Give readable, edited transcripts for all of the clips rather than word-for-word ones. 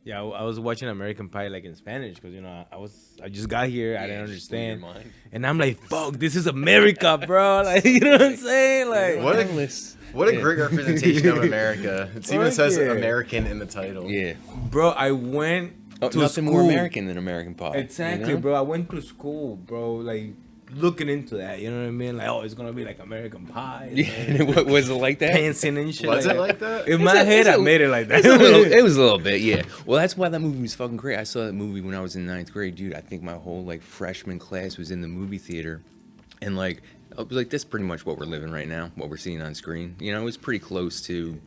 Yeah, I was watching American Pie like in Spanish because I just got here, I didn't understand, and I'm like, fuck, this is America, bro. Like, you know what I'm saying? Like, what a great representation of America. It even says American in the title. Yeah, bro, I went to nothing school. more American than American Pie. Exactly, bro. I went to school, bro. Like looking into that, you know what I mean? Like, oh, it's gonna be like American Pie. Yeah, and was it like that? Dancing and shit. Was it like that? In my head, I made it like that. It was a little bit, yeah. Well, that's why that movie was fucking great. I saw that movie when I was in 9th grade, dude. I think my whole like freshman class was in the movie theater, and like I was like, that's pretty much what we're living right now, what we're seeing on screen. You know, it was pretty close to.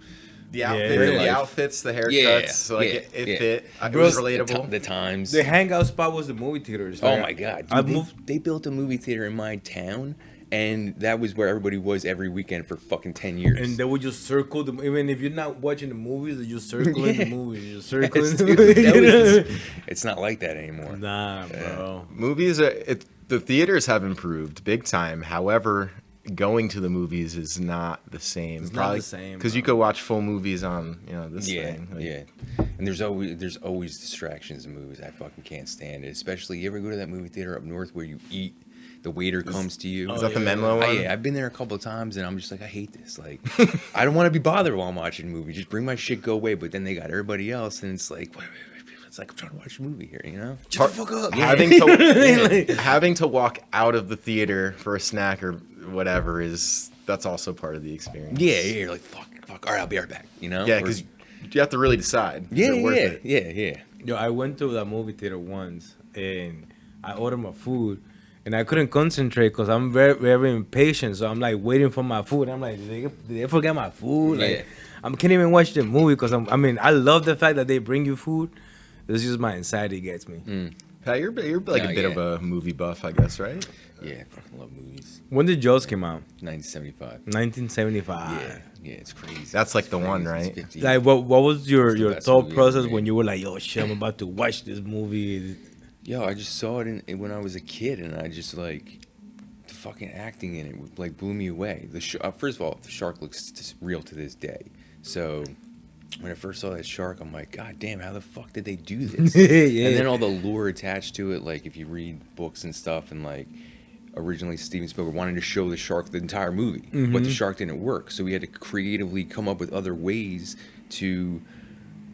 The outfits, the haircuts, it fit. It was relatable. The times. The hangout spot was the movie theaters. Oh my god, dude, they built a movie theater in my town, and that was where everybody was every weekend for fucking 10 years. And they would just circle them. Even if you're not watching the movies, they just circle in the movies. You just circle in the movies. It's not like that anymore. Nah, bro. Movies the theaters have improved big time. However, going to the movies is not the same. It's not the same because you could watch full movies on this thing. And there's always distractions in movies. I fucking can't stand it. Especially you ever go to that movie theater up north where you eat, the waiter comes to you. Is that the Menlo one? Yeah, I've been there a couple of times and I'm just like, I hate this. Like, I don't want to be bothered while I'm watching a movie. Just bring my shit, go away. But then they got everybody else and it's like, wait. It's like I'm trying to watch a movie here, you know? Shut the fuck up. Having to walk out of the theater for a snack or whatever that's also part of the experience. Yeah, you're like, fuck. All right, I'll be right back, you know? Yeah, because you have to really decide. Yeah. Yo, I went to the movie theater once and I ordered my food and I couldn't concentrate because I'm very, very impatient. So I'm like waiting for my food. I'm like, did they forget my food? Like, I can't even watch the movie because I love the fact that they bring you food. This is just my anxiety gets me. Pat, you're like a bit of a movie buff, I guess, right? Yeah, I fucking love movies. When did Jaws come out? 1975. 1975. Yeah, it's crazy. That's like the one, right? Like, what was your thought process when you were like, yo, shit, I'm about to watch this movie? Yo, I just saw it when I was a kid, and I just like the fucking acting in it like blew me away. First of all, the shark looks just real to this day. So when I first saw that shark, I'm like, God damn, how the fuck did they do this? Yeah. And then all the lore attached to it, like if you read books and stuff, and like originally Steven Spielberg wanted to show the shark the entire movie, but the shark didn't work, so we had to creatively come up with other ways to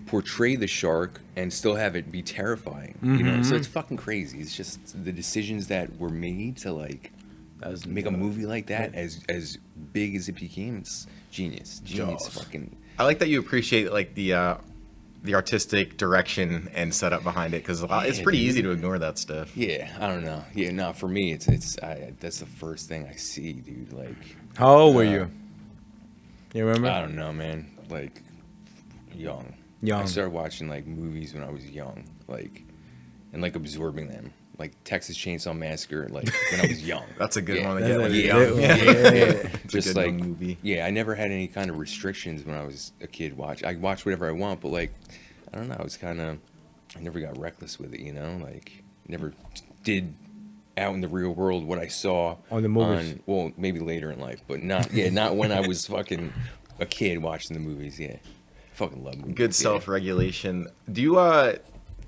portray the shark and still have it be terrifying. You know, so it's fucking crazy. It's just the decisions that were made to like make a movie like that as big as it became. It's genius. Fucking. I like that you appreciate like the artistic direction and setup behind it because it's pretty easy to ignore that stuff. Yeah, I don't know. Yeah, no, for me, that's the first thing I see, dude. Like, how old were you? You remember? I don't know, man. Like, young. I started watching like movies when I was young, like, and like absorbing them. Like Texas Chainsaw Massacre, like when I was young. That's a good one to get when you're young. Yeah. Just like movie. Yeah, I never had any kind of restrictions when I was a kid. I watched whatever I want, but like, I don't know. I never got reckless with it, you know. Like, never did out in the real world what I saw on the movies. Well, maybe later in life, but not when I was fucking a kid watching the movies. Yeah, fucking love movies. Good self-regulation. Do you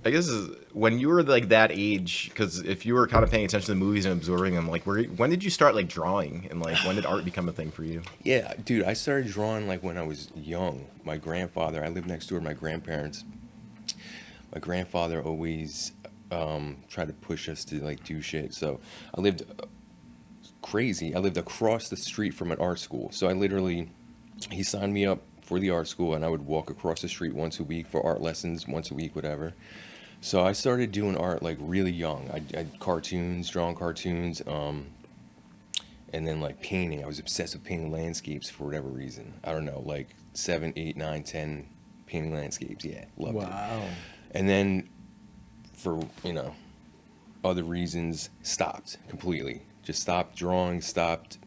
I guess when you were like that age, because if you were kind of paying attention to the movies and absorbing them, like when did you start like drawing and like when did art become a thing for you? Yeah, dude, I started drawing like when I was young. My grandfather, I lived next door to my grandparents. My grandfather always tried to push us to like do shit. So I lived crazy. I lived across the street from an art school. So he signed me up for the art school and I would walk across the street once a week for art lessons, once a week, whatever. So I started doing art like really young. I drawing cartoons, and then like painting. I was obsessed with painting landscapes for whatever reason. I don't know, like 7, 8, 9, 10 painting landscapes. Yeah, loved it. Wow. And then for, other reasons, stopped completely. Just stopped drawing, stopped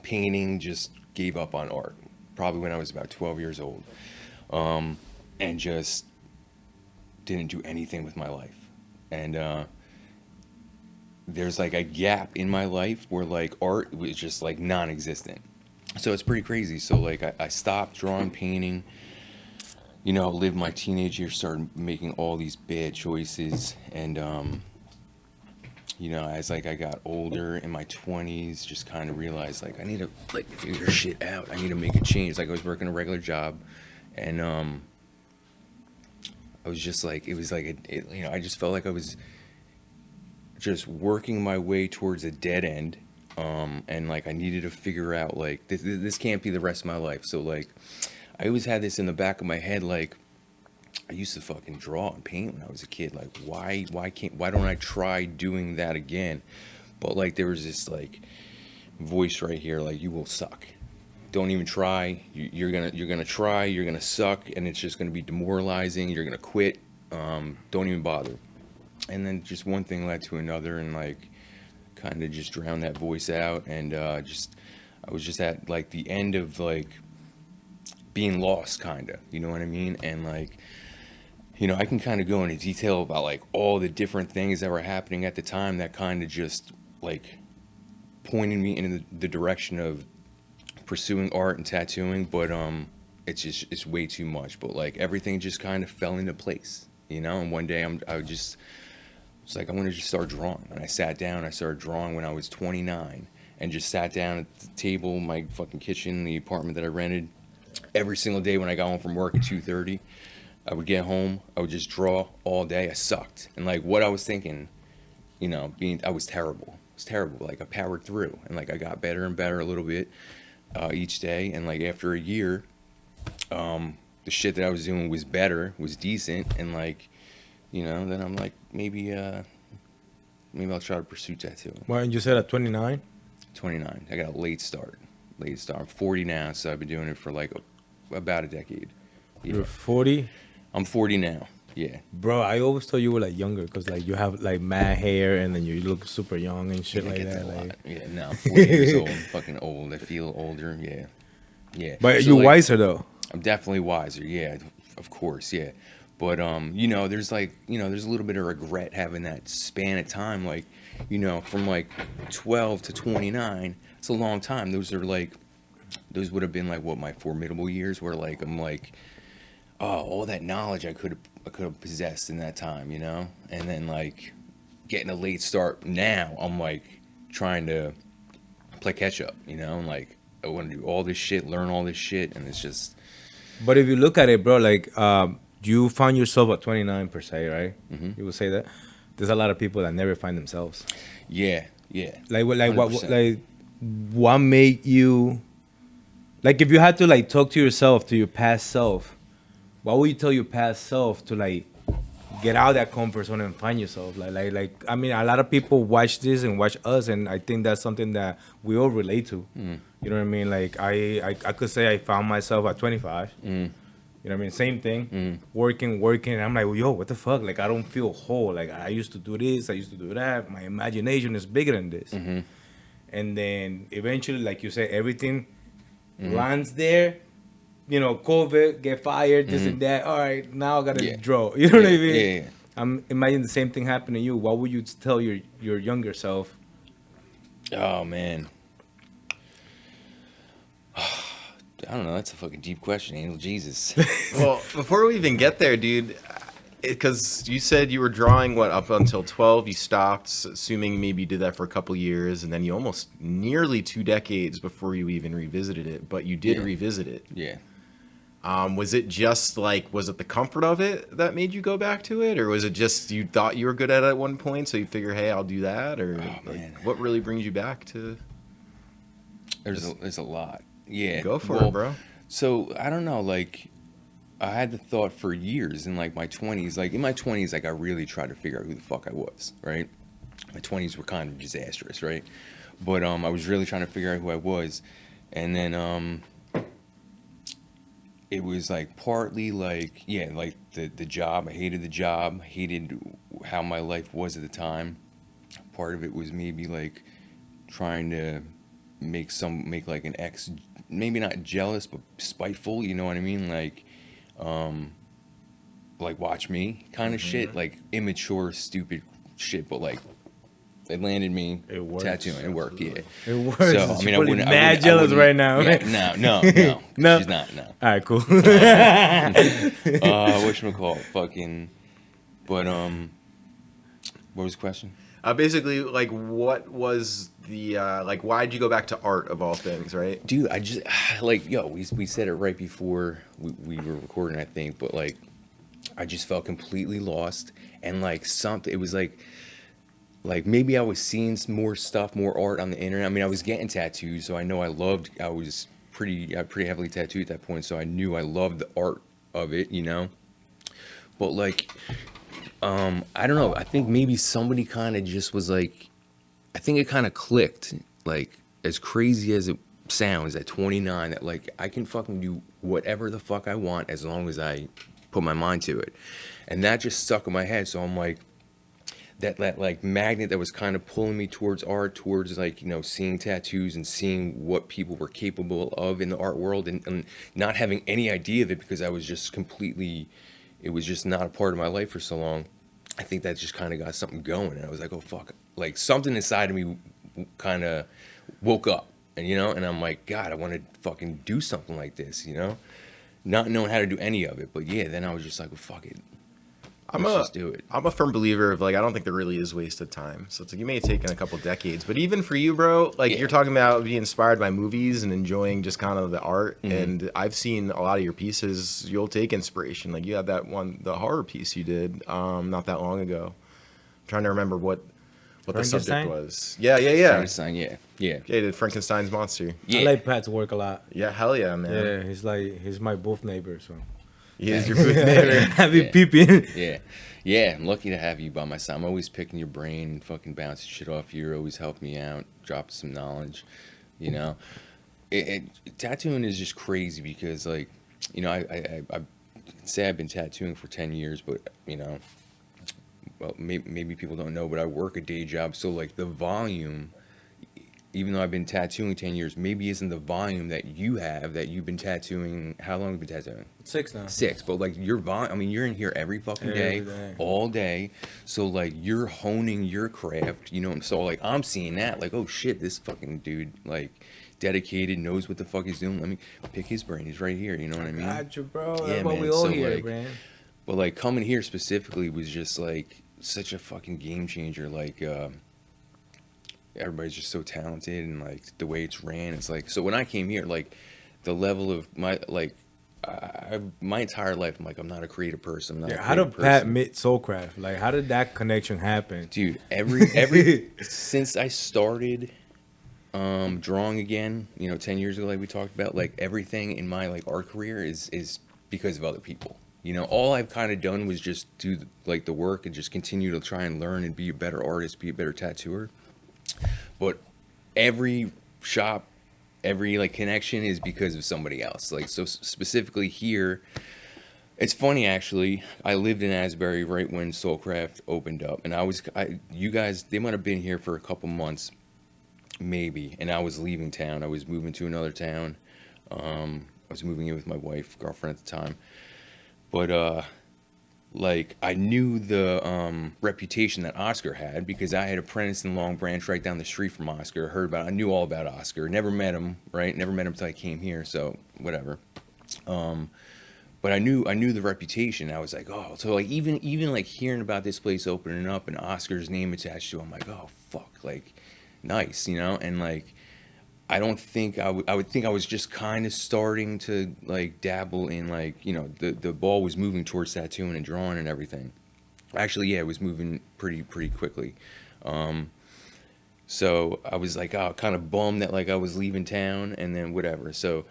painting, just gave up on art. Probably when I was about 12 years old. And just didn't do anything with my life. And there's like a gap in my life where like art was just like non-existent. So it's pretty crazy. So like I stopped drawing, painting, you know, lived my teenage years, started making all these bad choices, and you know, as like I got older in my 20s, just kind of realized like I need to like figure shit out. I need to make a change. Like I was working a regular job, and I was just like, it was like you know, I just felt like I was just working my way towards a dead end, and like I needed to figure out like this can't be the rest of my life. So like I always had this in the back of my head, like I used to fucking draw and paint when I was a kid. Like why don't I try doing that again? But like there was this like voice right here, like you will suck. Don't even try. You're gonna try. You're gonna suck, and it's just gonna be demoralizing. You're gonna quit. Don't even bother. And then just one thing led to another, and like kind of just drowned that voice out. And I was just at like the end of like being lost, kind of. You know what I mean? And like, you know, I can kind of go into detail about like all the different things that were happening at the time that kind of just like pointed me in the direction of pursuing art and tattooing, but it's way too much. But like everything just kind of fell into place, you know. And one day I was like, I want to just start drawing. And I sat down, I started drawing when I was 29, and just sat down at the table in my fucking kitchen, the apartment that I rented. Every single day when I got home from work at 2:30, I would get home, I would just draw all day. I sucked, and like what I was thinking, you know, I was terrible. It was terrible. Like I powered through, and like I got better and better a little bit. Each day, and like after a year, the shit that I was doing was better, was decent, and like, you know, then I'm like, maybe I'll try to pursue tattooing. Well, and you said at 29? 29. I got a late start. I'm 40 now, so I've been doing it for like about a decade. Yeah. You're 40? I'm 40 now. Yeah. Bro, I always thought you were like younger because like you have like mad hair and then you look super young and shit like that. Like... Yeah, no, I'm 40 years old. I'm fucking old. I feel older. Yeah. Yeah. But So, you're like, wiser though. I'm definitely wiser. Yeah, of course. Yeah. But, you know, there's like, you know, there's a little bit of regret having that span of time. Like, you know, from like 12 to 29, it's a long time. Those would have been like what my formidable years were. Like, I'm like, oh, all that knowledge I could have possessed in that time, you know? And then like getting a late start now, I'm like trying to play catch up, you know? And like I want to do all this shit, learn all this shit, and it's just. But if you look at it, bro, like you found yourself at 29 per se, right? Mm-hmm. You would say that there's a lot of people that never find themselves. Yeah, yeah. Like what made you? Like if you had to like talk to yourself, to your past self, what would you tell your past self to like get out of that comfort zone and find yourself? Like I mean, a lot of people watch this and watch us, and I think that's something that we all relate to. Mm. You know what I mean? Like I could say I found myself at 25. Mm. You know what I mean? Same thing. Working. And I'm like, well, yo, what the fuck? Like I don't feel whole. Like I used to do this, I used to do that. My imagination is bigger than this. Mm-hmm. And then eventually, like you said, everything lands there. You know, COVID, get fired, this and that. All right, now I gotta draw. You know what I mean? Yeah. I'm imagining the same thing happen to you. What would you tell your younger self? Oh man. I don't know. That's a fucking deep question, Angel. Jesus. Well, before we even get there, dude, because you said you were drawing up until 12, you stopped, assuming maybe you did that for a couple years, and then you almost nearly 2 decades before you even revisited it, but you did revisit it. Yeah. Was it just like, was it the comfort of it that made you go back to it, or was it just you thought you were good at it at one point, so you figure, hey, I'll do that, or what really brings you back to? There's a lot. Yeah. Go for it, bro. So I don't know, like I had the thought for years in like my 20s. Like in my 20s, like I really tried to figure out who the fuck I was, right? My 20s were kind of disastrous, right? But I was really trying to figure out who I was. And then it was like partly like, yeah, like the job. I hated the job, hated how my life was at the time. Part of it was maybe like trying to make like an ex, maybe not jealous, but spiteful, you know what I mean? Like watch me kind of shit, like immature, stupid shit, but like It landed me It works. tattooing. It worked, yeah. It works. So, I She's mean, I probably wouldn't. mad jealous right now. Yeah, no. No? She's not. No. All right, cool. Whatchamacallit? Fucking. But what was the question? Basically, like, what was the like? Why'd you go back to art of all things, right? Dude, I just like we said it right before we were recording, I think, but like I just felt completely lost and like something. It was like maybe I was seeing some more stuff, more art on the internet. I mean, I was getting tattoos, so I know I was pretty heavily tattooed at that point, so I knew I loved the art of it, you know. But like, I don't know. I think maybe somebody kind of just was like, I think it kind of clicked. Like, as crazy as it sounds at 29, that like I can fucking do whatever the fuck I want as long as I put my mind to it, and that just stuck in my head. So I'm like, that like magnet that was kind of pulling me towards art, towards like, you know, seeing tattoos and seeing what people were capable of in the art world, and not having any idea of it because I was just completely, it was just not a part of my life for so long. I think that just kind of got something going, and I was like, oh fuck, like something inside of me kind of woke up, and you know, and I'm like, God, I want to fucking do something like this, you know, not knowing how to do any of it, but yeah, then I was just like, well, fuck it. Let's just do it. I'm a firm believer of like, I don't think there really is wasted time. So it's like, you may have taken a couple decades, but even for you, bro, like you're talking about being inspired by movies and enjoying just kind of the art. Mm-hmm. And I've seen a lot of your pieces. You'll take inspiration. Like you had that one, the horror piece you did not that long ago. I'm trying to remember what the subject was. Yeah. Frankenstein, yeah. Yeah, he did Frankenstein's monster. Yeah. I like Pat's work a lot. Yeah, hell yeah, man. Yeah, he's my booth neighbor, so. He is your booth neighbor. I be peeping. Yeah, I'm lucky to have you by my side. I'm always picking your brain and fucking bouncing shit off you. You're always helping me out, dropping some knowledge, you know. Tattooing is just crazy because, like, you know, I say I've been tattooing for 10 years, but, you know, well, maybe people don't know, but I work a day job, so, like, the volume, even though I've been tattooing 10 years, maybe isn't the volume that you have, that you've been tattooing. How long have you been tattooing? 6 now. 6, but like your volume, I mean, you're in here every fucking day, all day. So like you're honing your craft, you know. And so like I'm seeing that, like, oh shit, this fucking dude, like, dedicated, knows what the fuck he's doing. Let me pick his brain. He's right here. You know what I mean? Got you, bro. Yeah, That's what man. we all So, hear, like, man. But like coming here specifically was just like such a fucking game changer. Like everybody's just so talented, and like the way it's ran, it's like, so when I came here, like the level of my, like, my entire life, I'm like, I'm not a creative person. I'm not a How did creative Pat person. meet Soulcraft? Like, how did that connection happen? Dude, every since I started drawing again, you know, 10 years ago, like we talked about, like everything in my like art career is because of other people. You know, all I've kind of done was just do like the work and just continue to try and learn and be a better artist, be a better tattooer. But every shop, every like connection is because of somebody else. Like, so specifically here, it's funny actually. I lived in Asbury right when Soulcraft opened up, and you guys, they might have been here for a couple months, maybe. And I was leaving town. I was moving to another town. I was moving in with my wife, girlfriend at the time. But like, I knew the reputation that Oscar had because I had apprenticed in Long Branch right down the street from Oscar. I knew all about Oscar. Never met him, right? Never met him until I came here, so whatever. But I knew the reputation. I was like, oh, so like even like hearing about this place opening up and Oscar's name attached to it, I'm like, oh fuck, like nice, you know? And like, I don't think I would think I was just kind of starting to like dabble in, like, you know, the ball was moving towards tattooing and drawing and everything. Actually, yeah, it was moving pretty quickly. So I was like, oh, kind of bummed that like I was leaving town, and then whatever. So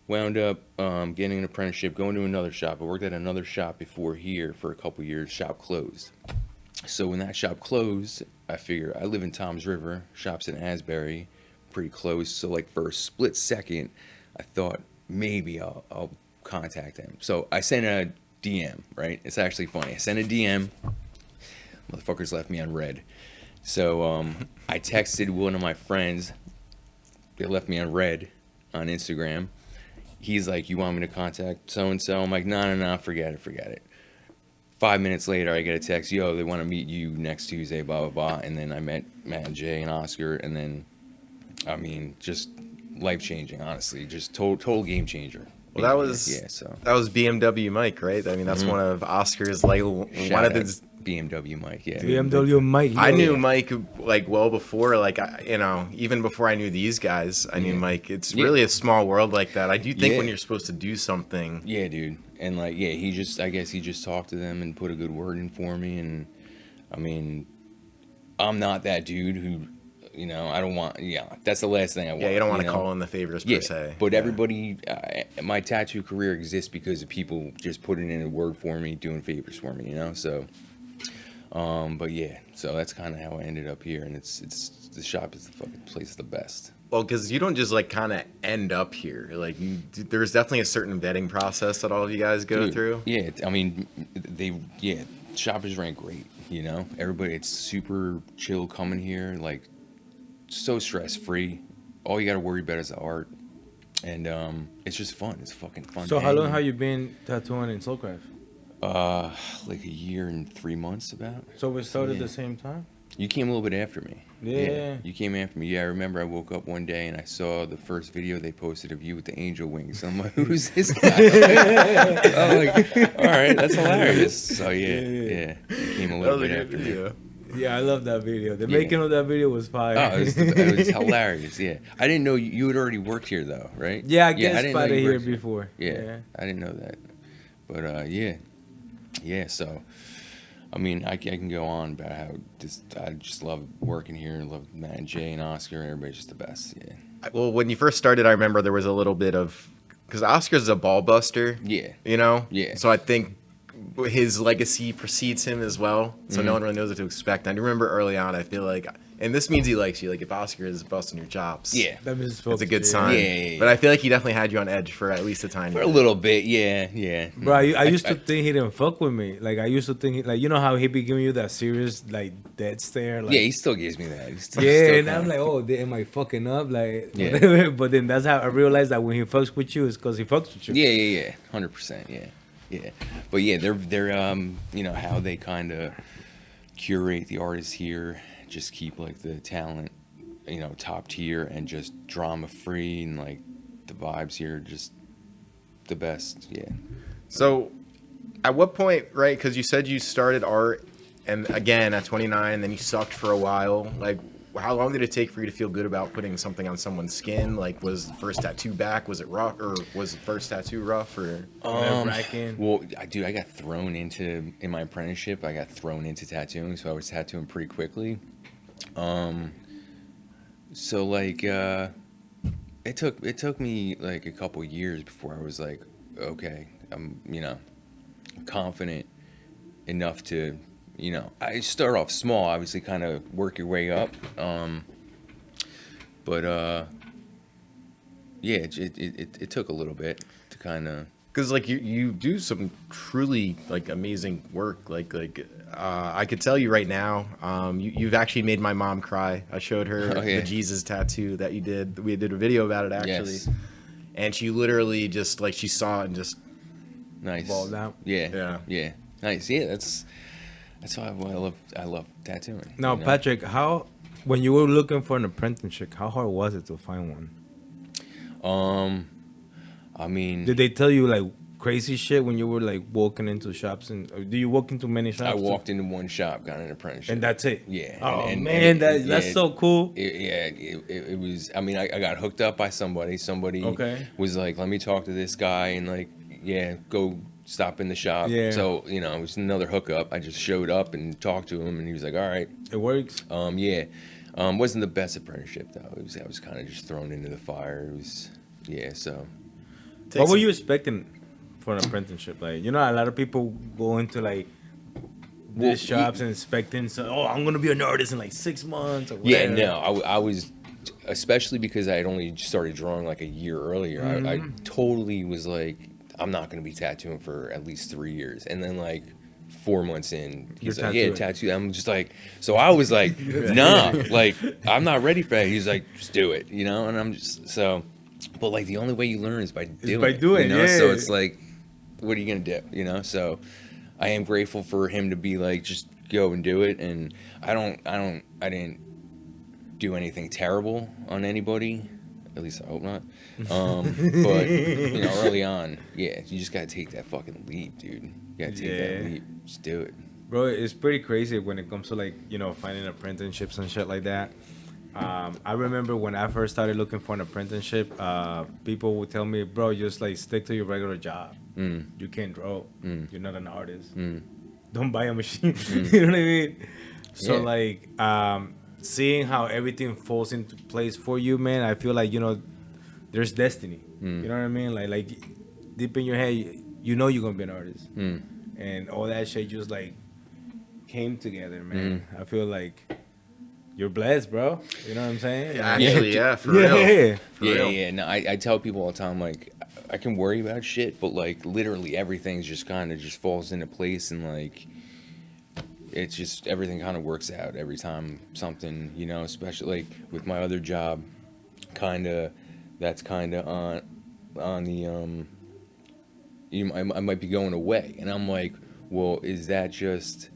wound up getting an apprenticeship, going to another shop. I worked at another shop before here for a couple years. Shop closed. So when that shop closed, I figured, I live in Toms River, shop's in Asbury, pretty close. So like for a split second, I thought maybe I'll contact him. So I sent a DM, right? It's actually funny. I sent a DM. Motherfuckers left me on red. So I texted one of my friends. They left me on red on Instagram. He's like, you want me to contact so-and-so? I'm like, no, forget it. 5 minutes later, I get a text, yo, they want to meet you next Tuesday, blah, blah, blah. And then I met Matt and Jay and Oscar. And then, I mean, just life-changing, honestly. Just total game changer. Well, that was that was BMW Mike, right? I mean, that's one of Oscar's like one of his BMW Mike, yeah. BMW Mike. I knew Mike like well before, like even before I knew these guys, I knew Mike. It's really a small world like that. I do think when you're supposed to do something. Yeah, dude. And like, I guess he just talked to them and put a good word in for me. And I mean, I'm not that dude who, I don't want, that's the last thing I want. Yeah, you don't want to call in the favors per se. But everybody, my tattoo career exists because of people just putting in a word for me, doing favors for me, so. But yeah, so that's kind of how I ended up here, and it's the shop is the fucking place, the best. Well, because you don't just like kind of end up here. Like there's definitely a certain vetting process that all of you guys go through. Yeah, I mean, shoppers rank great. Everybody, it's super chill coming here, like so stress free. All you got to worry about is the art, and it's just fun. It's fucking fun. So how long have you been tattooing in Soulcraft? Like a year and 3 months about. So we started at the same time? You came a little bit after me. Yeah. You came after me. Yeah, I remember I woke up one day and I saw the first video they posted of you with the angel wings. I'm like, who's this guy? I'm like, all right, that's hilarious. So yeah. You came a little bit after me. Yeah, I love that video. The making of that video was fire. Oh, it was hilarious, yeah. I didn't know you had already worked here though, right? Yeah, I guess spotted here before. Yeah, I didn't know that. But yeah, so I mean, I can go on about how I just love working here and love Matt and Jay and Oscar, and everybody's just the best. Yeah. Well, when you first started, I remember there was a little bit of, because Oscar's a ball buster. Yeah. Yeah. So I think his legacy precedes him as well. So no one really knows what to expect. I remember early on, I feel like, and this means he likes you. Like if Oscar is busting your chops, that means it's a good sign. Yeah. But I feel like he definitely had you on edge for at least a tiny bit. For a little bit, yeah. Bro, I used to think he didn't fuck with me. Like I used to think, like how he be giving you that serious like dead stare. Like, yeah, he still gives me that. And I'm like, oh, am I fucking up? Like, but then that's how I realized that when he fucks with you, it's because he fucks with you. Yeah, 100%, yeah. But yeah, they're how they kind of curate the artists here. Just keep like the talent, top tier and just drama free, and like the vibes here just the best. Yeah. So at what point, right? Because you said you started art, and again at 29, then you sucked for a while. Like, how long did it take for you to feel good about putting something on someone's skin? Like, was the first tattoo back? Was it rough, or was the first tattoo rough, or nerve-wracking? Well, I got thrown in my apprenticeship. I got thrown into tattooing, so I was tattooing pretty quickly. So like, it took me like a couple years before I was like, okay, I'm confident enough to. I start off small, obviously, kind of work your way up. But it took a little bit to kind of. Because like you do some truly like amazing work. Like I could tell you right now, you've actually made my mom cry. I showed her the Jesus tattoo that you did. We did a video about it actually, and she literally just like she saw it and just nice balled out. Yeah. Nice. Yeah, that's why I love tattooing. Now, Patrick, when you were looking for an apprenticeship, how hard was it to find one? I mean, did they tell you like crazy shit when you were like walking into shops? And do you walk into many shops? I walked into one shop, got an apprenticeship, and that's it. Yeah. Oh man, that's so cool. It was. I mean, I got hooked up by somebody. Somebody was like, "Let me talk to this guy," and like, go stop in the shop. Yeah. So it was another hookup. I just showed up and talked to him, and he was like, "All right, it works." Wasn't the best apprenticeship though. I was kind of just thrown into the fire. It was so. What were you expecting for an apprenticeship? Like, a lot of people go into like these shops and expecting, I'm gonna be an artist in like 6 months or whatever. Yeah, no, I was, especially because I had only started drawing like a year earlier. I totally was like, I'm not gonna be tattooing for at least 3 years, and then like 4 months in, he's like, yeah, tattoo. I'm just like, so I was like, nah, like I'm not ready for that. He's like, just do it, and I'm just so. But like the only way you learn is by doing it. So it's like, what are you gonna do? So I am grateful for him to be like, just go and do it. And I didn't do anything terrible on anybody. At least I hope not. But you know, early on, yeah, you just gotta take that fucking leap, dude. You gotta take that leap. Just do it. Bro, it's pretty crazy when it comes to like, you know, finding apprenticeships and shit like that. I remember when I first started looking for an apprenticeship, people would tell me, bro, just like stick to your regular job. You can't draw. You're not an artist. Don't buy a machine. You know what I mean? So like, seeing how everything falls into place for you, man, I feel like, you know, there's destiny. You know what I mean? Like deep in your head, you know you're gonna be an artist. And all that shit just like came together, man. I feel like you're blessed, bro. You know what I'm saying? Yeah, actually, yeah, for real. For real. Yeah. No, I tell people all the time, like, I can worry about shit, but like literally everything's just kind of just falls into place, and like it's just everything kind of works out every time something, you know, especially like with my other job, that's kind of on the I might be going away, and I'm like, well, is that just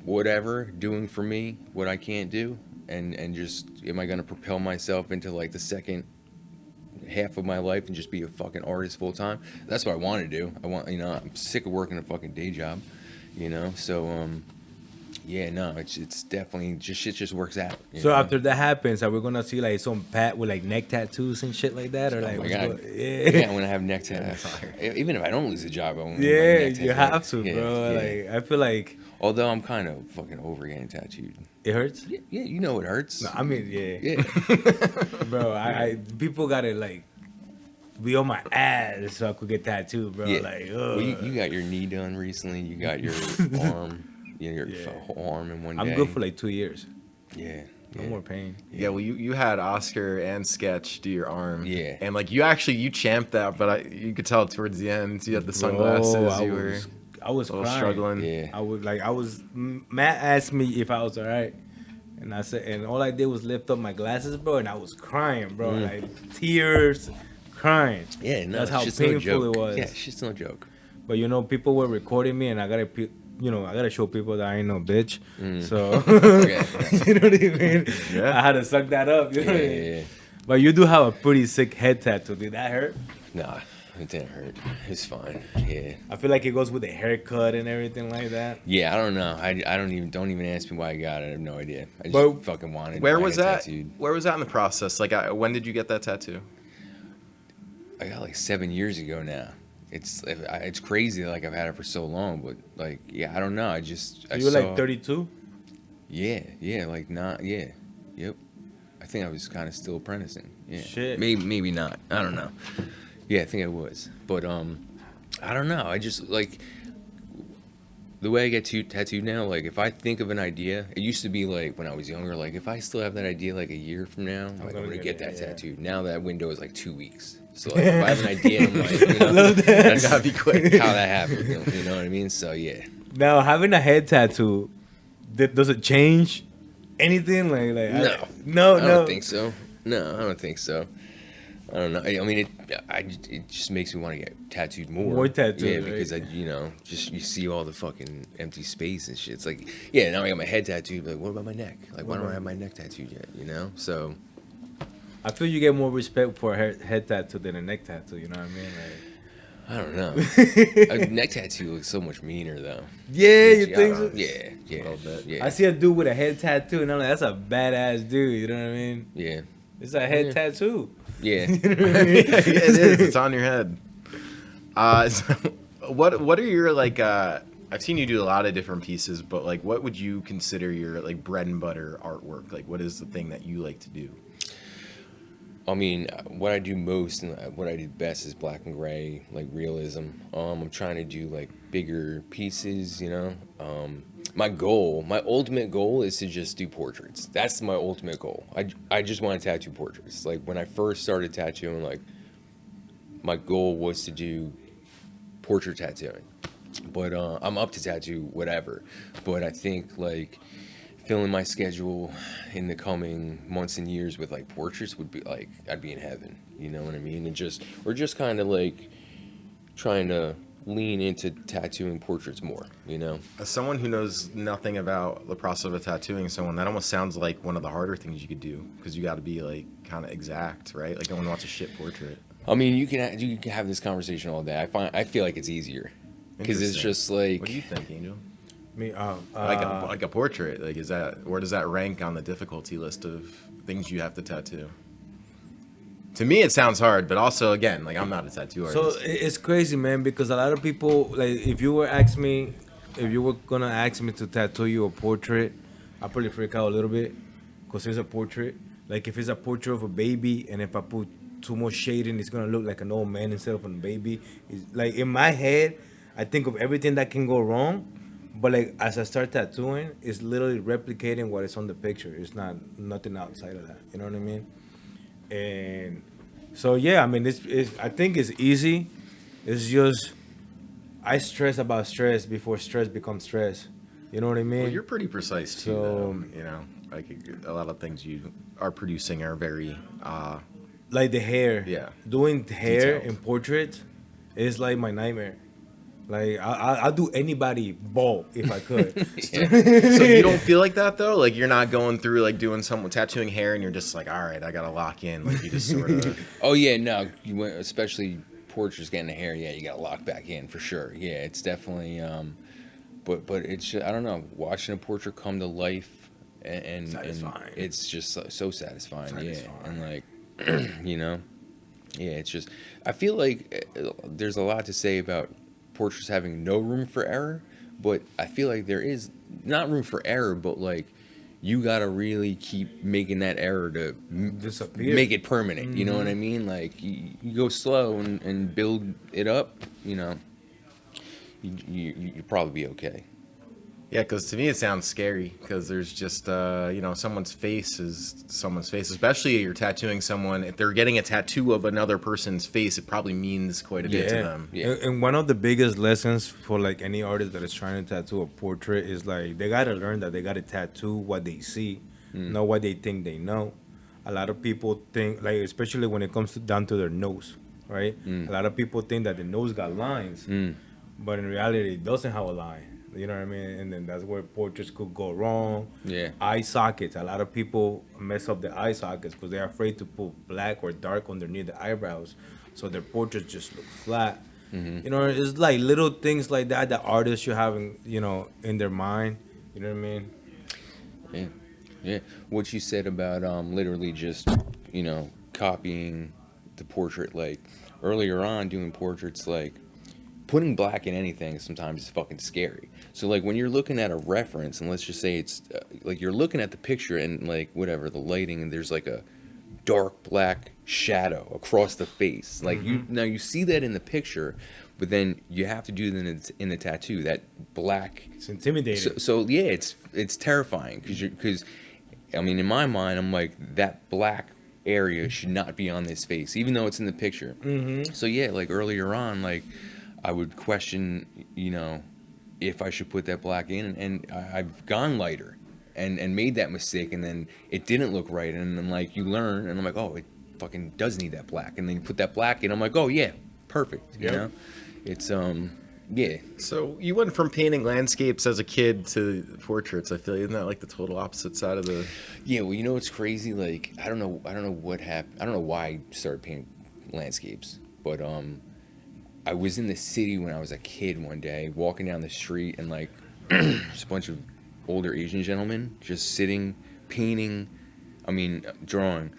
whatever doing for me what I can't do, and just am I gonna propel myself into like the second half of my life and just be a fucking artist full time? That's what I want to do. You know, I'm sick of working a fucking day job, you know. So yeah, no, it's definitely just shit just works out. So know? after that happens, are we gonna see like some Pat with like neck tattoos and shit like that, or like? Oh my God. Yeah, I'm gonna have neck tattoos. Even if I don't lose a job, I won't. Yeah, you have to, bro. Yeah. Like I feel like. Although I'm kind of fucking over getting tattooed. It hurts. Yeah, you know it hurts. No, I mean, Yeah. bro. I people gotta like be on my ass so I could get tattooed, bro. Yeah. Like, well, you got your knee done recently. You got your arm. Your whole arm in one day. I'm good for like 2 years. Yeah. No more pain. Yeah, well, you had Oscar and Sketch do your arm. Yeah. And like you champed that, but you could tell towards the end you had the sunglasses. I was a little crying. struggling. Yeah. Matt asked me if I was all right. And I said, and all I did was lift up my glasses, bro, and I was crying, bro. Like tears, crying. Yeah, no, that's how it's no painful joke. it was. Yeah, it's just no joke. But you know, people were recording me, and I gotta show people that I ain't no bitch. So you know what I mean? Yeah. I had to suck that up. You know what I mean? Yeah. But you do have a pretty sick head tattoo. Did that hurt? Nah, it didn't hurt. It's fine. Yeah. I feel like it goes with the haircut and everything like that. Yeah, I don't know. I don't even ask me why I got it. I have no idea. I just But fucking wanted. Where I was got that? tattooed. Where was that in the process? Like, when did you get that tattoo? I got like 7 years ago now. It's crazy. Like I've had it for so long, but like yeah, I don't know. You were like 32. Yeah, like not yeah, yep. I think I was kind of still apprenticing. Yeah, Shit. maybe not. I don't know. Yeah, I think I was, but I don't know. I just like the way I get tattooed now. Like if I think of an idea, it used to be like when I was younger. Like if I still have that idea, like a year from now, I'm gonna get that tattooed. Now that window is like 2 weeks. So like, if I have an idea, I'm like, you know, that's gotta be quick. How that happened, you know what I mean? So yeah. Now having a head tattoo, does it change anything? Like no, I don't think so. No, I don't think so. I don't know. I mean, it just makes me want to get tattooed more. More tattoos, yeah, right? because you see all the fucking empty space and shit. It's like, yeah, now I got my head tattooed. Like, what about my neck? Like, why don't I have my neck tattooed yet? You know, so. I feel you get more respect for a head tattoo than a neck tattoo. You know what I mean? Like, I don't know. A neck tattoo looks so much meaner though. Yeah, you think so? Yeah, a little bit. Yeah. I see a dude with a head tattoo, and I'm like, that's a badass dude. You know what I mean? Yeah. It's a head tattoo. Yeah. You know what I mean? Yeah, it is. It's on your head. So what are your like? I've seen you do a lot of different pieces, but like, what would you consider your like bread and butter artwork? Like, what is the thing that you like to do? I mean, what I do most and what I do best is black and gray, like realism. I'm trying to do like bigger pieces, you know. My ultimate goal is to just do portraits. That's my ultimate goal. I just want to tattoo portraits. Like when I first started tattooing, like my goal was to do portrait tattooing. But I'm up to tattoo whatever. But I think like filling my schedule in the coming months and years with like portraits would be like I'd be in heaven, you know what I mean? And we're just kind of like trying to lean into tattooing portraits more, you know? As someone who knows nothing about the process of tattooing someone, that almost sounds like one of the harder things you could do because you got to be like kind of exact, right? Like no one wants a shit portrait. I mean, you can have this conversation all day. I feel like it's easier because it's Interesting. just like, What do you think, Angel? Me, Like a portrait, like is that where does that rank on the difficulty list of things you have to tattoo? To me, it sounds hard, but also again, like I'm not a tattoo artist. so it's crazy, man, because a lot of people, like, if you were gonna ask me to tattoo you a portrait, I'd probably freak out a little bit, cause it's a portrait. Like if it's a portrait of a baby, and if I put too much shading, it's gonna look like an old man instead of a baby. It's like in my head, I think of everything that can go wrong, but like as I start tattooing, it's literally replicating what is on the picture. It's not nothing outside of that. You know what I mean? And so yeah, I mean, it's I think it's easy. It's just I stress about stress before stress becomes stress. You know what I mean? Well, you're pretty precise too, So- though. You know, like a lot of things you are producing are very. Like the hair. Yeah. Doing hair Detailed. in portraits is like my nightmare. Like I'll do anybody bald if I could. So you don't feel like that though? Like you're not going through like doing some tattooing hair and you're just like, all right, I gotta lock in. Like you just sort of. oh yeah, no, you went, especially portraits getting the hair. Yeah, you got to lock back in for sure. Yeah, it's definitely. But it's just, I don't know, watching a portrait come to life and Satisfying. it's just so satisfying. Yeah, and like, you know, yeah, it's just I feel like there's a lot to say about portraits having no room for error, but I feel like there is not room for error, but like you gotta really keep making that error to Disappear. make it permanent. You know what I mean? Like you go slow and build it up. You know, you probably be okay. Yeah, because to me it sounds scary because there's just you know, someone's face is someone's face, especially if you're tattooing someone. If they're getting a tattoo of another person's face, it probably means quite a bit to them. Yeah. And one of the biggest lessons for like any artist that is trying to tattoo a portrait is like they gotta learn that they gotta tattoo what they see, not what they think they know. A lot of people think, like, especially when it comes down to their nose, right? A lot of people think that the nose got lines, but in reality it doesn't have a line. You know what I mean? And then that's where portraits could go wrong. Yeah. Eye sockets. A lot of people mess up the eye sockets because they're afraid to put black or dark underneath the eyebrows, so their portraits just look flat. You know, it's like little things like that that artists should have, in their mind. You know what I mean? Yeah, yeah. What you said about literally just copying the portrait, like earlier on doing portraits, like putting black in anything sometimes is fucking scary. So like when you're looking at a reference, and let's just say it's like you're looking at the picture and like whatever the lighting, and there's like a dark black shadow across the face. Like you see that in the picture, but then you have to do it in the tattoo. That black. It's intimidating. So yeah, it's terrifying because I mean in my mind I'm like that black area should not be on this face, even though it's in the picture. So yeah, like earlier on, like I would question, if I should put that black in, and I've gone lighter and made that mistake, and then it didn't look right, and then like you learn, and I'm like, oh, it fucking does need that black, and then you put that black in, I'm like, oh yeah, perfect, you know? It's yeah. So you went from painting landscapes as a kid to portraits. I feel isn't that like the total opposite side of the? Yeah, well, what's crazy? Like I don't know what happened. I don't know why I started painting landscapes, but I was in the city when I was a kid one day, walking down the street, and like just a bunch of older Asian gentlemen just sitting, painting, drawing.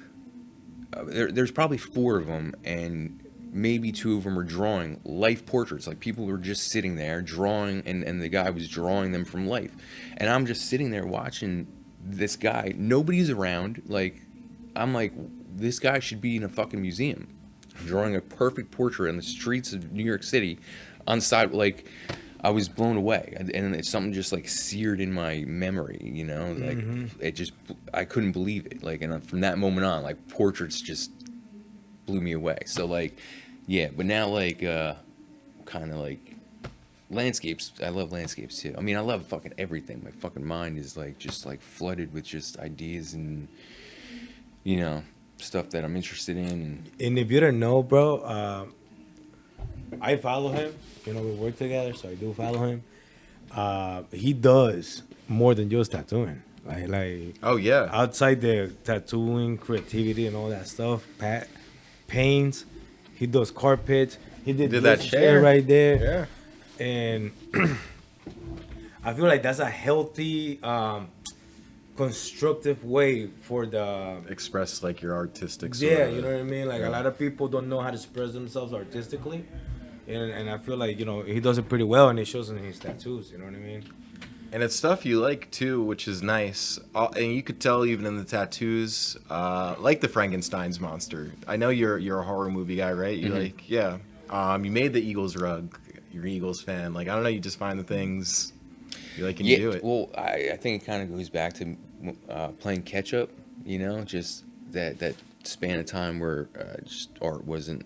There's probably 4 of them, and maybe 2 of them are drawing life portraits. Like people were just sitting there drawing, and the guy was drawing them from life. And I'm just sitting there watching this guy. Nobody's around. Like, I'm like, this guy should be in a fucking museum, drawing a perfect portrait on the streets of New York City on side. Like I was blown away, and it's something just like seared in my memory, like it just, I couldn't believe it. Like, and from that moment on, like portraits just blew me away. So like, yeah, but now like kind of like landscapes, I love landscapes too. I mean, I love fucking everything. My fucking mind is like just like flooded with just ideas and stuff that I'm interested in. And if you don't know, bro, I follow him. You know, we work together, so I do follow him. He does more than just tattooing. Like Oh yeah. outside the tattooing, creativity, and all that stuff, paints. He does carpets. He did that this chair. right there, Yeah. and I feel like that's a healthy, constructive way for the Express like your artistic sort yeah, of- you know what I mean. Like yeah. a lot of people don't know how to express themselves artistically, and I feel like he does it pretty well, and it shows in his tattoos. You know what I mean? And it's stuff you like too, which is nice. And you could tell even in the tattoos, like the Frankenstein's monster. I know you're a horror movie guy, right? You like, yeah. You made the Eagles rug. You're an Eagles fan. Like, I don't know. You just find the things you like and you do it. Well, I think it kind of goes back to playing catch up. You know, just that span of time where just art wasn't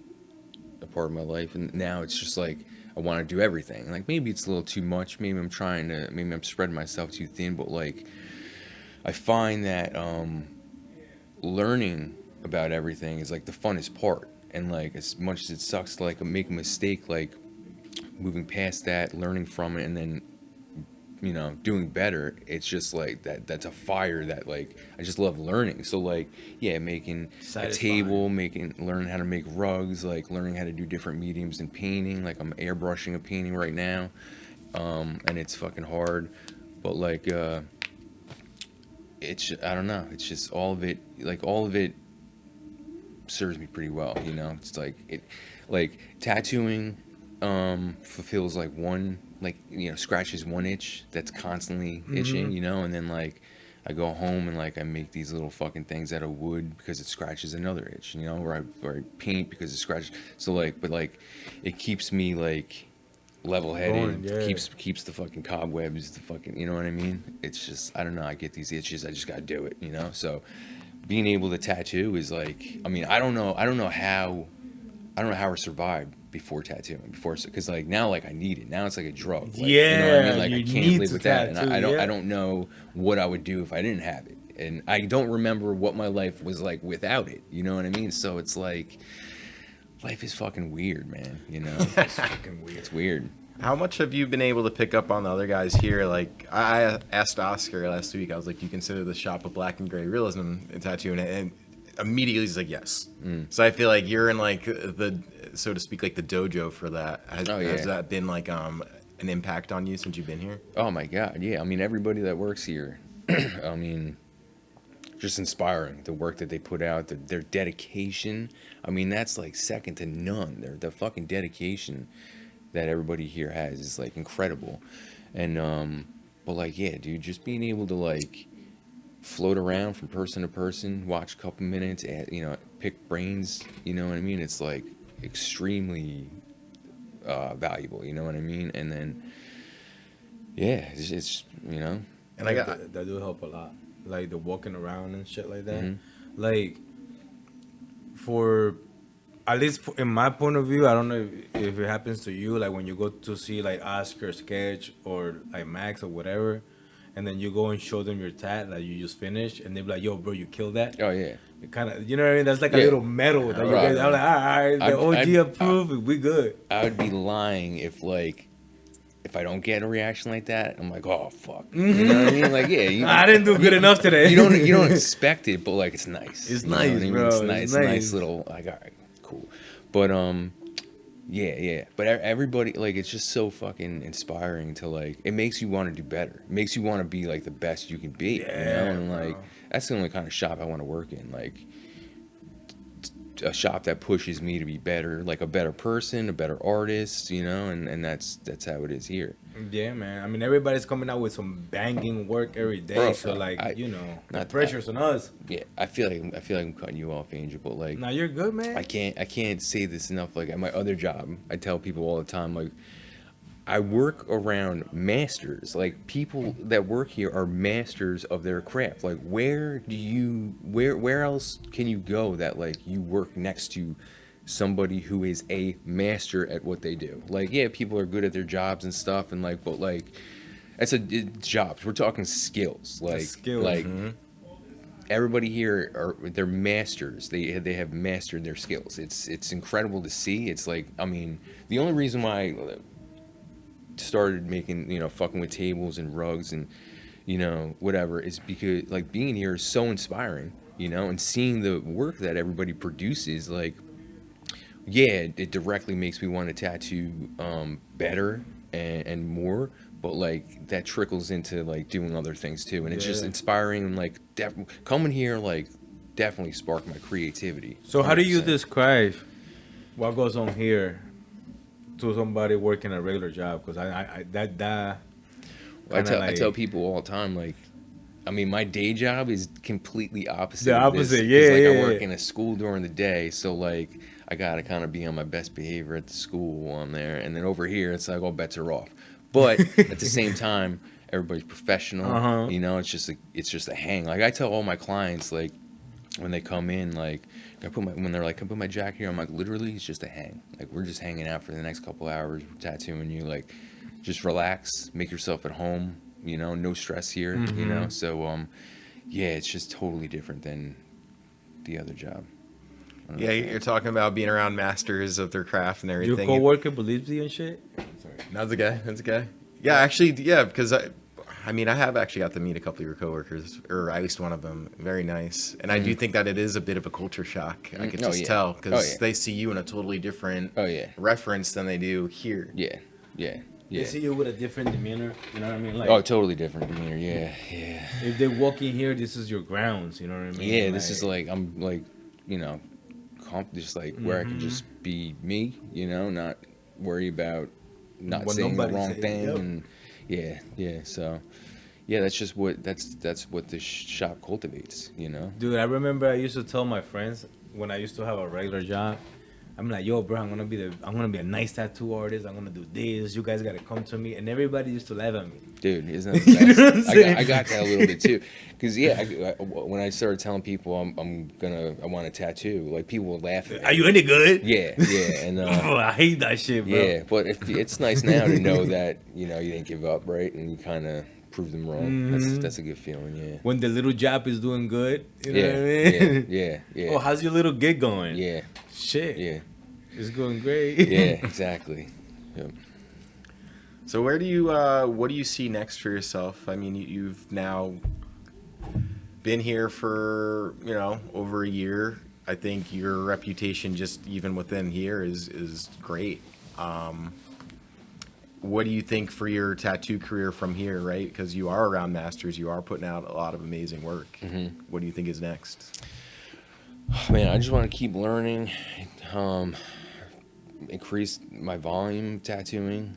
a part of my life, and now it's just like I want to do everything. Like maybe it's a little too much. Maybe I'm spreading myself too thin. But like, I find that learning about everything is like the funnest part. And like as much as it sucks to like make a mistake, like moving past that, learning from it, and then doing better, it's just like that's a fire that like I just love learning. So like making a table, learning how to make rugs, like learning how to do different mediums in painting. Like I'm airbrushing a painting right now, and it's fucking hard, but like it's I don't know, it's just all of it serves me pretty well. It's like tattooing fulfills like one, scratches one itch that's constantly itching, and then like I go home and like I make these little fucking things out of wood because it scratches another itch, or I paint because it scratches. So like, but like it keeps me like level-headed, keeps the fucking cobwebs, the fucking, you know what I mean? It's just, I don't know, I get these itches, I just gotta do it, So being able to tattoo is like, I mean, I don't know how I survived before tattooing, because like now like I need it. Now it's like a drug. Like, you know what I mean? Like I can't live with that, and I don't know what I would do if I didn't have it, and I don't remember what my life was like without it. You know what I mean? So it's like life is fucking weird, man. It's fucking weird. It's weird. How much have you been able to pick up on the other guys here? Like, I asked Oscar last week, I was like, do you consider the shop of black and gray realism in tattooing? And immediately he's like, yes. So I feel like you're in like the, so to speak, like the dojo for that. Has that been like an impact on you since you've been here? Oh my God, yeah. I mean, everybody that works here, I mean, just inspiring. The work that they put out, their dedication. I mean, that's like second to none. The fucking dedication that everybody here has is like incredible. And but like, yeah, dude, just being able to like float around from person to person, watch a couple minutes, pick brains, you know what I mean? It's like extremely valuable, you know what I mean? And then it's And I got that do help a lot, like the walking around and shit like that. Mm-hmm. Like for at least in my point of view, I don't know if it happens to you, like when you go to see like Oscar sketch or like Max or whatever, and then you go and show them your tat that you just finished, and they be like, "Yo, bro, you killed that." Oh yeah. It kind of, you know what I mean? That's like a little medal that you guys. I'm like, all right, the OG approved, we good. I would be lying if I don't get a reaction like that, I'm like, oh fuck, you know what I mean? Like, yeah, I didn't do good enough today. You don't expect it, but like it's nice. It's you know nice, what I mean? bro. It's nice. It's It's a nice. nice little like, all right, cool. But yeah. But everybody, like, it's just so fucking inspiring to like. It makes you want to do better. It makes you want to be like the best you can be. And like that's the only kind of shop I want to work in. Like a shop that pushes me to be better, like a better person, a better artist, and that's how it is here. Yeah, man. I mean, everybody's coming out with some banging work every day, Bro, so like, the not pressure's on us. Yeah, I feel like I'm cutting you off, Angel, but like, Now you're good, man. I can't say this enough. Like at my other job, I tell people all the time, like, I work around masters. Like people that work here are masters of their craft. Like where else can you go that like you work next to somebody who is a master at what they do? Like, yeah, people are good at their jobs and stuff, and like, but like, it's jobs. We're talking skills. Like, skills. like everybody here they're masters. They have mastered their skills. It's incredible to see. It's like, I mean, the only reason why I started making, fucking with tables and rugs and whatever is because like being here is so inspiring, and seeing the work that everybody produces, like, yeah, it directly makes me want to tattoo better and more, but like that trickles into like doing other things too, and it's just inspiring, and like coming here like definitely sparked my creativity. So 100%. how do you describe what goes on here to somebody working a regular job? Because I tell people all the time, like, I mean, my day job is completely opposite. The of this, opposite, 'cause, yeah, like, yeah, I work yeah. in a school during the day, so like I gotta kind of be on my best behavior at the school while I'm there, and then over here it's like all bets are off. But at the same time, everybody's professional. It's just a hang. Like I tell all my clients, like when they come in, like when they're like, "Can I put my jacket here?" I'm like, literally, it's just a hang. Like we're just hanging out for the next couple hours, tattooing you. Like, just relax, make yourself at home. No stress here. So yeah, it's just totally different than the other job. Yeah, you're talking about being around masters of their craft and Your everything. coworker believes you and shit. Sorry. That's a guy. That's a guy. Yeah, actually, yeah, because I mean, I have actually got to meet a couple of your coworkers, or at least one of them. Very nice, and I do think that it is a bit of a culture shock. I could just tell because they see you in a totally different reference than they do here. Yeah. They see you with a different demeanor. You know what I mean? Like, Totally different demeanor. Yeah. if they walk in here, this is your grounds. You know what I mean? Yeah, like, this is like I'm like, just like where I can just be me. Not worry about not What saying the nobody wrong says, thing. yep. And yeah. So yeah, that's just what that's what this shop cultivates. Dude, I remember I used to tell my friends when I used to have a regular job. I'm like, yo, bro, I'm gonna be a nice tattoo artist. I'm gonna do this. You guys gotta come to me, and everybody used to laugh at me. Dude, isn't that the best? You know what I'm saying? I got that a little bit too, because when I started telling people I want a tattoo, like people would laugh at me. Are you any good? Yeah, and Oh, I hate that shit, bro. yeah, but it's nice now to know that you didn't give up, right, and you kind of proved them wrong. That's a good feeling, yeah. When the little job is doing good, you know what I mean? Yeah. Oh, how's your little gig going? Yeah, Shit. yeah, It's going great. yeah, exactly. Yep. So what do you see next for yourself? I mean, you've now been here for over a year. I think your reputation just even within here is great. What do you think for your tattoo career from here, right? Because you are around masters, you are putting out a lot of amazing work. What do you think is next? Man, I just want to keep learning, increase my volume tattooing,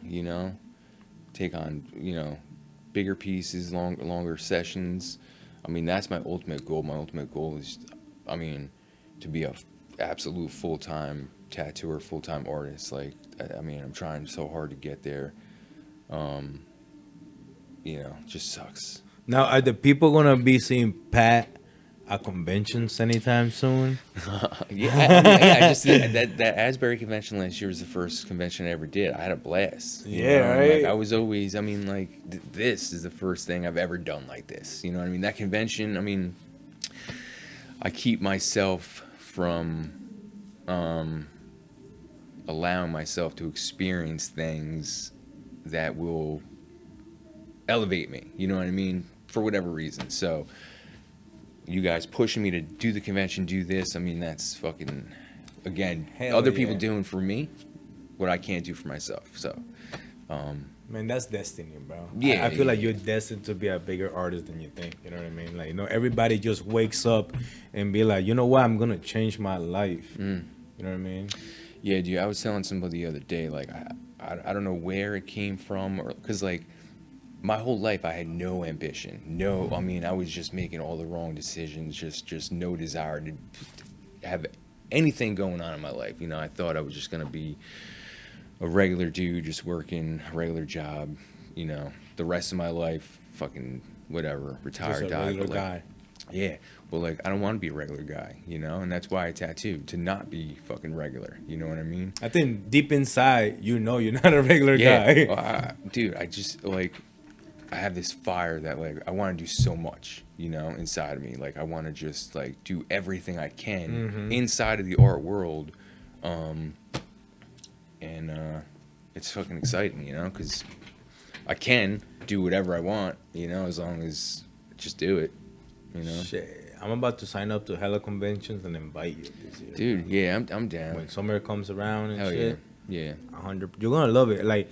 take on, bigger pieces, longer sessions. I mean, that's my ultimate goal. My ultimate goal is, to be a absolute full-time tattooer, full-time artist. Like, I'm trying so hard to get there. Just sucks. Now, are the people gonna be seeing Pat at conventions anytime soon? I just did that Asbury convention last year was the first convention I ever did. I had a blast. Right. Like, I was always, this is the first thing I've ever done like this. You know what I mean? That convention, I keep myself from allowing myself to experience things that will elevate me. You know what I mean? For whatever reason. So you guys pushing me to do the convention, do this. That's fucking, again, Hell other yeah. people doing for me what I can't do for myself. So, Man, that's destiny, bro. Yeah, I feel like yeah. you're destined to be a bigger artist than you think. You know what I mean? Like, everybody just wakes up and be like, you know what? I'm gonna change my life. You know what I mean? yeah, dude, I was telling somebody the other day, like, I don't know where it came from, or because like my whole life I had no ambition. No, I was just making all the wrong decisions, just no desire to have anything going on in my life. I thought I was just gonna be a regular dude, just working a regular job, the rest of my life, fucking whatever, retire, Just a die. regular But, like, guy. yeah, but like I don't want to be a regular guy, and that's why I tattoo, to not be fucking regular. You know what I mean? I think deep inside, you're not a regular Yeah, guy. well, dude, I just like I have this fire that like I want to do so much, you know, inside of me. Like I want to just like do everything I can inside of the art world, and it's fucking exciting, you know, because I can do whatever I want, you know, as long as I just do it, you know. Shit, I'm about to sign up to hella conventions and invite you this year. Dude, yeah, I'm down. When summer comes around and Hell shit, yeah. 100. You're gonna love it. Like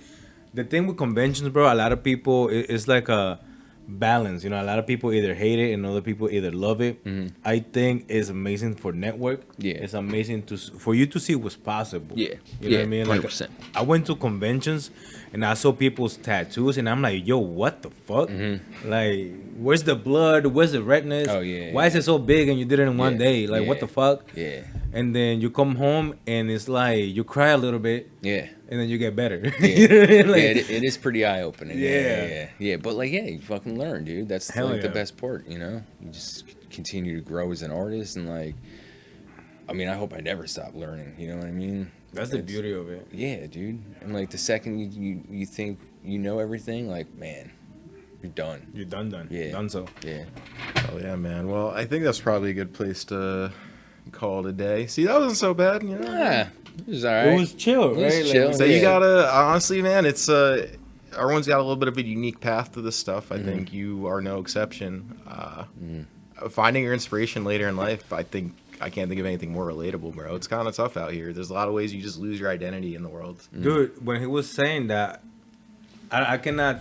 the thing with conventions, bro. A lot of people, it's like a balance. You know, a lot of people either hate it and other people either love it. I think it's amazing for network. Yeah. It's amazing for you to see what's possible. Yeah. You know what I mean? Like 100%. I went to conventions and I saw people's tattoos and I'm like, yo, what the fuck? Like, where's the blood? Where's the redness? Oh, yeah, Why is it so big and you did it in one Yeah, day? Like, what yeah, the fuck? Yeah. And then you come home and it's like you cry a little bit Yeah. and then you get better. Yeah, You know what I mean? Like, it is pretty eye opening. Yeah. But like, yeah, you fucking learn, dude. That's Hell like the yeah. best part, you know. You just continue to grow as an artist, and like, I mean, I hope I never stop learning. You know what I mean? that's the beauty of it. Yeah, dude. And like the second you think you know everything, like, man, you're done. You're done. Yeah. Done so. Yeah. Oh yeah, man. Well, I think that's probably a good place to call it a day. See, that wasn't so bad, you know. Ah, it was all right. It was chill, It was right? chill. Like, So Yeah. you gotta honestly, man. It's everyone's got a little bit of a unique path to this stuff. I think you are no exception. Finding your inspiration later in life, I think I can't think of anything more relatable, bro. It's kind of tough out here. There's a lot of ways you just lose your identity in the world. dude, when he was saying that, I cannot,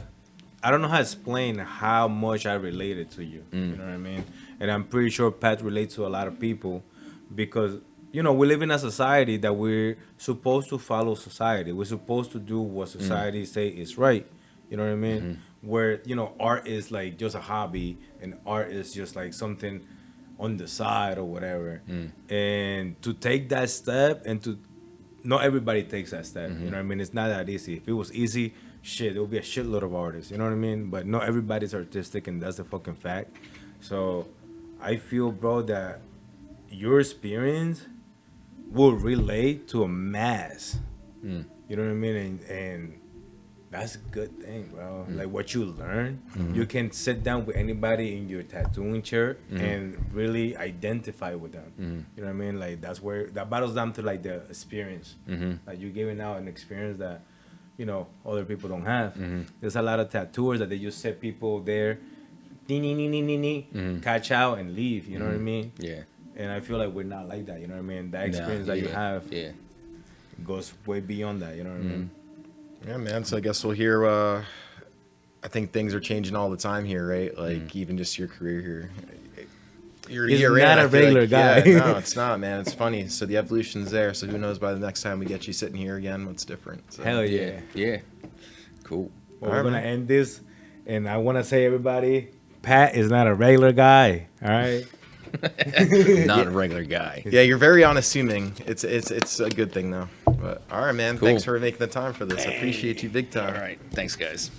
I don't know how to explain how much I related to you. You know what I mean? And I'm pretty sure Pat relates to a lot of people because, you know, we live in a society that we're supposed to follow society. We're supposed to do what society say is right. You know what I mean? Where, you know, art is like just a hobby and art is just like something on the side or whatever. And to take that step and to, not everybody takes that step. You know what I mean? It's not that easy. If it was easy, shit, there would be a shitload of artists. You know what I mean? But not everybody's artistic, and that's the fucking fact. So I feel, bro, that your experience will relate to a mass. You know what I mean? And that's a good thing, bro. Like what you learn, you can sit down with anybody in your tattooing chair and really identify with them. You know what I mean? Like that's where that bottles down to like the experience. Like you're giving out an experience that, you know, other people don't have. There's a lot of tattooers that they just set people there, catch out and leave. You know what I mean? Yeah. And I feel like we're not like that. You know what I mean? That experience that you have Yeah. goes way beyond that. You know what I mean? Yeah, man. So I guess we'll hear. I think things are changing all the time here, right? Like even just your career here. You're He's year in, not I a feel regular guy. Yeah, no, it's not, man. It's funny. So the evolution's there. So who knows by the next time we get you sitting here again, what's different? So. Hell yeah. Yeah. Cool. Well, All we're right, gonna man. end this, and I want to say, everybody, Pat is not a regular guy. All right. Not a regular guy. Yeah, you're very unassuming. It's a good thing though. But all right, man. Cool. Thanks for making the time for this. I appreciate you big time. All right. Thanks, guys.